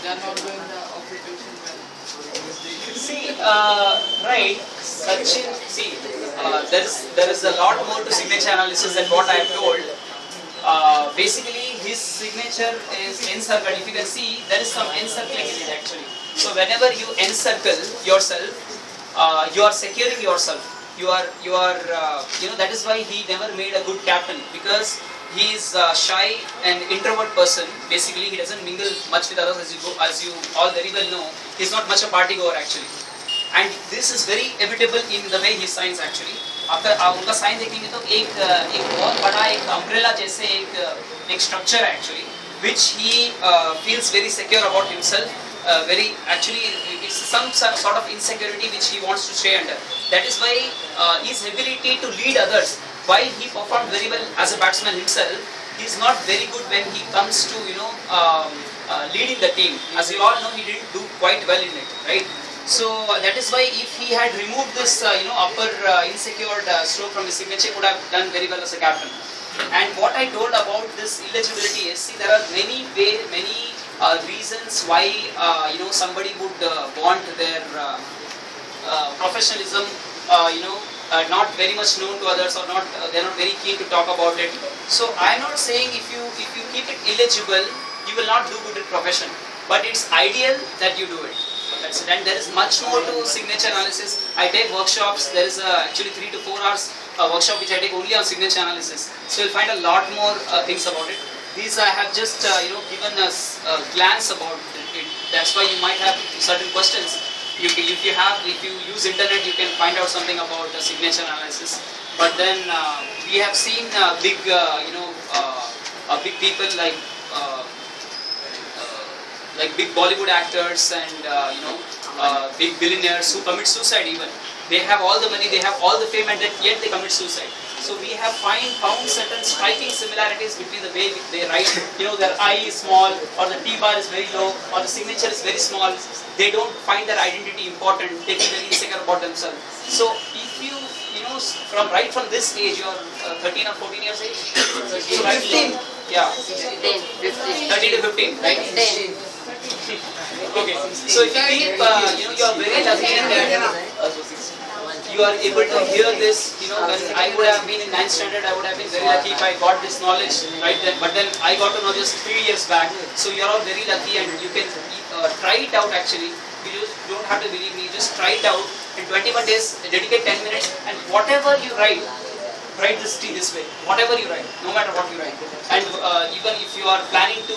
they are not doing the occupation well. See, right, Sachin, see, there is a lot more to signature analysis than what I have told. Basically, his signature is encircled. If you can see, there is some encircling in it actually. So whenever you encircle yourself, you are securing yourself. You are that is why he never made a good captain, because he is shy and introvert person. Basically, he doesn't mingle much with others, as you all very well know. He's not much a party goer actually, and this is very evident in the way he signs actually. After आप उनका sign देखेंगे तो एक बहुत बड़ा एक umbrella जैसे एक structure actually, which he feels very secure about himself. It's some sort of insecurity which he wants to stay under. That is why his ability to lead others, while he performed very well as a batsman himself, he is not very good when he comes to leading the team. As you all know, he didn't do quite well in it, right? So that is why if he had removed this upper insecure stroke from his signature, he would have done very well as a captain. And what I told about this illegibility is, see, there are many reasons why somebody would want their professionalism not very much known to others, or not they're not very keen to talk about it. So I'm not saying if you keep it illegible, you will not do good at profession, but it's ideal that you do it. That's it. And there is much more to signature analysis. I take workshops. There is actually 3 to 4 hours workshop which I take only on signature analysis. So you'll find a lot more things about it. These I have just given us a glance about it. That's why you might have certain questions. If you use internet, you can find out something about the signature analysis. But then we have seen big people like big Bollywood actors and big billionaires who commit suicide even. They have all the money, they have all the fame, and yet they commit suicide. So we have found certain striking similarities between the way they write. Their I is small, or the T bar is very low, or the signature is very small. They don't find their identity important. They feel very insecure about themselves. So if you right from this age, you're 13 or 14 years age? 15. Yeah. 15. 13 to 15, right? 15. Okay. So if you keep, you are very lucky that you are able to hear this. When I would have been in 9th standard, I would have been very lucky if I got this knowledge right then. But then I got to know just 3 years back. So you are all very lucky, and you can try it out actually. You just don't have to believe me. Just try it out. In 21 days, dedicate 10 minutes, and whatever you write this way. Whatever you write, no matter what you write. And even if you are planning to,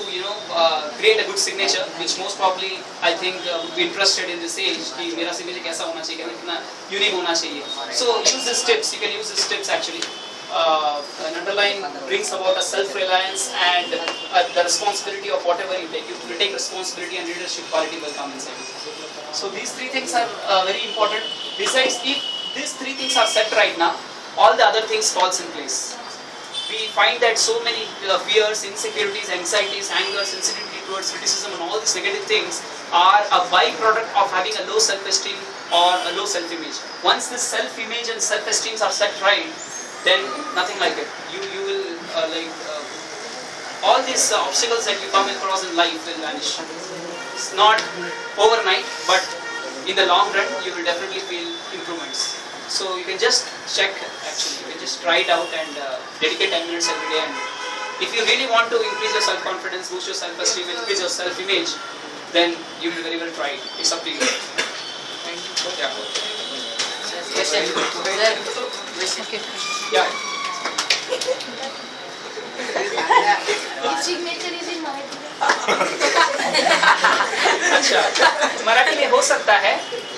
create a good signature, which most probably I think would be interested in this age, कि मेरा signature कैसा होना चाहिए, कितना unique होना चाहिए. So use these tips. You can use these tips actually. An underline brings about a self-reliance and the responsibility of whatever you take. You take responsibility, and leadership quality will come inside. So these 3 things are very important. Besides, if these 3 things are set right now, all the other things falls in place. We find that so many fears, insecurities, anxieties, anger, sensitivity towards criticism, and all these negative things are a byproduct of having a low self-esteem or a low self-image. Once this self-image and self-esteem are set right, then nothing like it. You will all these obstacles that you come across in life will vanish. It's not overnight, but in the long run, you will definitely feel improvements. So you can just check actually. You can just try it out and dedicate 10 minutes every day. And if you really want to increase your self-confidence, boost your self-esteem, increase your self-image, then you will very well try it. It's up to you. Thank you. Yeah. Okay. Yeah. Signature is in Marathi. अच्छा, मराठी में हो सकता है,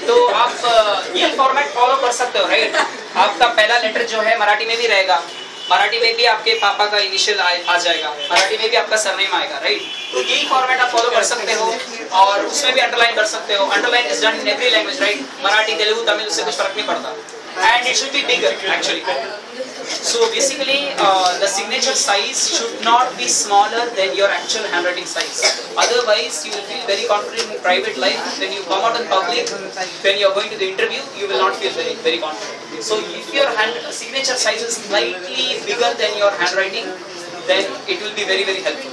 तो आप ये format follow कर सकते हो, राइट? आपका पहला लेटर जो है मराठी में भी रहेगा, मराठी में भी आपके पापा का इनिशियल आ जाएगा, मराठी में भी आपका सरनेम आएगा, राइट? तो यही फॉर्मेट आप फॉलो कर सकते हो, और उसमें भी अंडरलाइन कर सकते हो. Underline is done in every language, right? Marathi, Telugu, Tamil, उससे कुछ फर्क नहीं पड़ता. And it should be bigger actually. So basically the signature size should not be smaller than your actual handwriting size. Otherwise you will feel very confident in private life. When you come out in public, when you are going to the interview, you will not feel very, very confident. So if your signature size is slightly bigger than your handwriting, then it will be very, very helpful.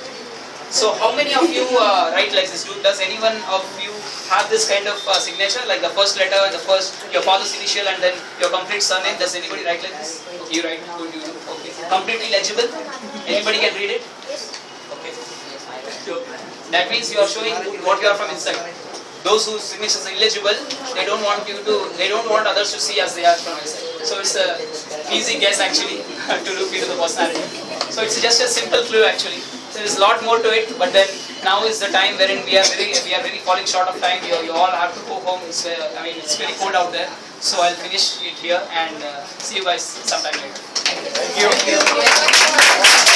So how many of you write like this? Does anyone of you have this kind of signature, like the first letter and your father's initial and then your complete surname? Does anybody write like this? Okay, you write. Good, you do. Okay. Completely legible. Anybody can read it? Okay. So that means you are showing what you are from inside. Those whose signatures are illegible, they don't want others to see as they are from inside. So it's a easy guess actually to look into the personality. So it's just a simple clue actually. So there's a lot more to it, but then now is the time wherein we are very falling short of time. You all have to go home. It's very cold out there. So I'll finish it here and see you guys sometime later. Thank you.